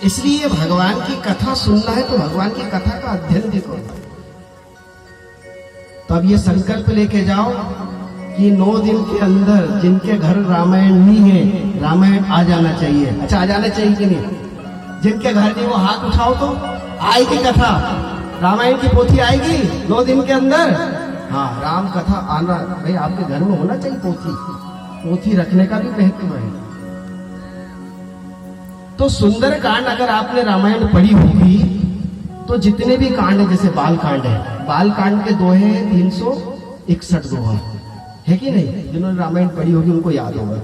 इसलिए भगवान की कथा सुनना है तो भगवान की कथा का अध्ययन भी करो। तो अब ये संकल्प लेके जाओ कि 9 दिन के अंदर जिनके घर रामायण नहीं है, रामायण आ जाना चाहिए। अच्छा, आ जाना चाहिए कि नहीं? जिनके घर नहीं वो हाथ उठाओ तो आएगी कथा, रामायण की पोथी आएगी 9 दिन के अंदर। हाँ, राम कथा आना भाई आपके घर में होना चाहिए। पोथी रखने का भी महत्व है। तो सुंदर कांड अगर आपने रामायण पढ़ी होगी तो जितने भी कांड है, जैसे बाल कांड है, बाल कांड के दोहे हैं 361 दोहा है कि नहीं? जिन्होंने रामायण पढ़ी होगी उनको याद होगा।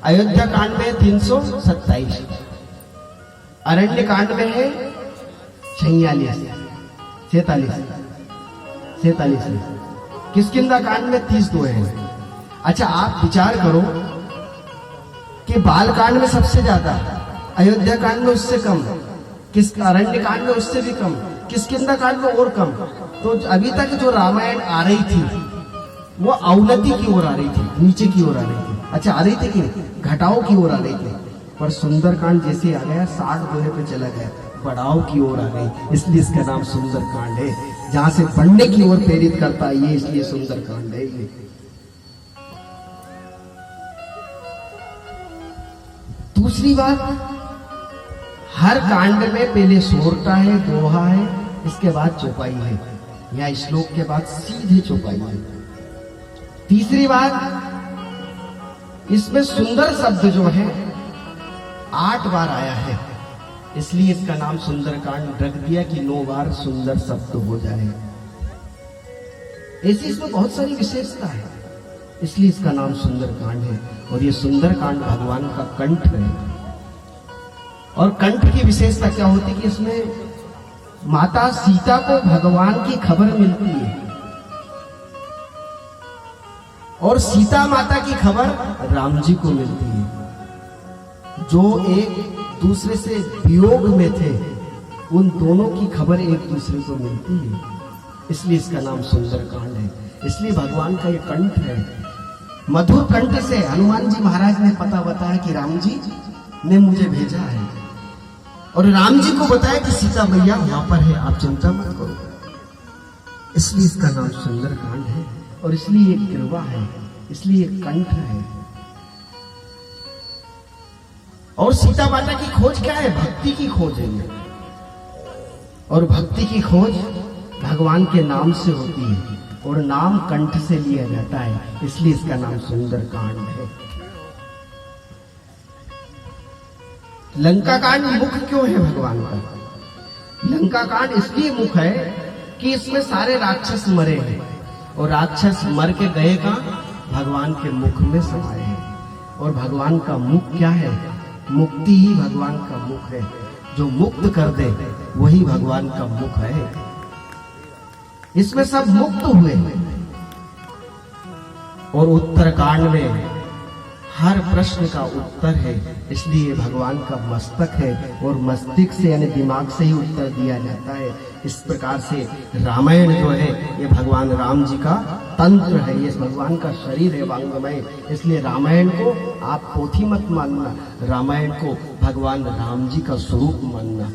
अयोध्या कांड में 327, अरण्य कांड में है 46, किष्किंधा कांड में 30 दोहे हैं। अच्छा, आप विचार करो कि बाल कांड में सबसे ज्यादा, अयोध्या कांड में उससे कम, अरण्य कांड में उससे भी कम, किष्किंधा कांड में और कम। तो अभी तक जो रामायण आ रही थी वो अवनति की ओर आ रही थी, नीचे की ओर आ रही थी। अच्छा, आ रही थी कि घटाओ की ओर आ रही थी। पर सुंदर कांड जैसे आ गया 60 दोहे पे चला गया, बढ़ाओ की ओर आ गई। इसलिए इसका नाम सुंदर कांड है। जहां से बढ़ने की ओर प्रेरित करता है ये, इसलिए सुंदर कांड है ये। दूसरी बात, हर कांड में पहले सोरठा है, दोहा है, इसके बाद चौपाई है, या श्लोक के बाद सीधे चौपाई है। तीसरी बात, इसमें सुंदर शब्द जो है 8 बार आया है, इसलिए इसका नाम सुंदर कांड रख दिया कि 9 बार सुंदर शब्द हो जाए। ऐसी इसमें बहुत सारी विशेषता है, इसलिए इसका नाम सुंदर कांड है। और ये सुंदर कांड भगवान का कंठ है। और कंठ की विशेषता क्या होती है कि इसमें माता सीता को भगवान की खबर मिलती है और सीता माता की खबर राम जी को मिलती है, जो एक दूसरे से वियोग में थे। उन दोनों की खबर एक दूसरे को मिलती है, इसलिए इसका नाम सुंदर कांड है। इसलिए भगवान का ये कंठ है। मधुर कंठ से हनुमान जी महाराज ने पता बताया कि राम जी ने मुझे भेजा है, और राम जी को बताया कि सीता मैया वहां पर है, आप चिंता मत करो। इसलिए इसका नाम सुंदर कांड है। और इसलिए एक गिरवा है, इसलिए एक कंठ है। और सीता माता की खोज क्या है? भक्ति की खोज है। और भक्ति की खोज भगवान के नाम से होती है, और नाम कंठ से लिया जाता है, इसलिए इसका नाम सुंदर कांड है। लंका कांड मुख क्यों है भगवान का? लंका कांड इसलिए मुख है कि इसमें सारे राक्षस मरे हैं, और राक्षस मर के गए का भगवान के मुख में समाये हैं। और भगवान का मुख क्या है? मुक्ति ही भगवान का मुख है। जो मुक्त कर दे वही भगवान का मुख है। इसमें सब मुक्त हुए। और उत्तर कांड में हर प्रश्न का उत्तर है, इसलिए भगवान का मस्तक है, और मस्तिष्क से यानी दिमाग से ही उत्तर दिया जाता है। इस प्रकार से रामायण जो है ये भगवान राम जी का तंत्र है, ये भगवान का शरीर है वांगमय। इसलिए रामायण को आप पोथी मत मानना, रामायण को भगवान राम जी का स्वरूप मानना।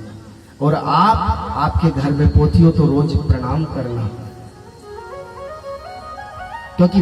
और आपके घर में पोथी हो तो रोज प्रणाम करना।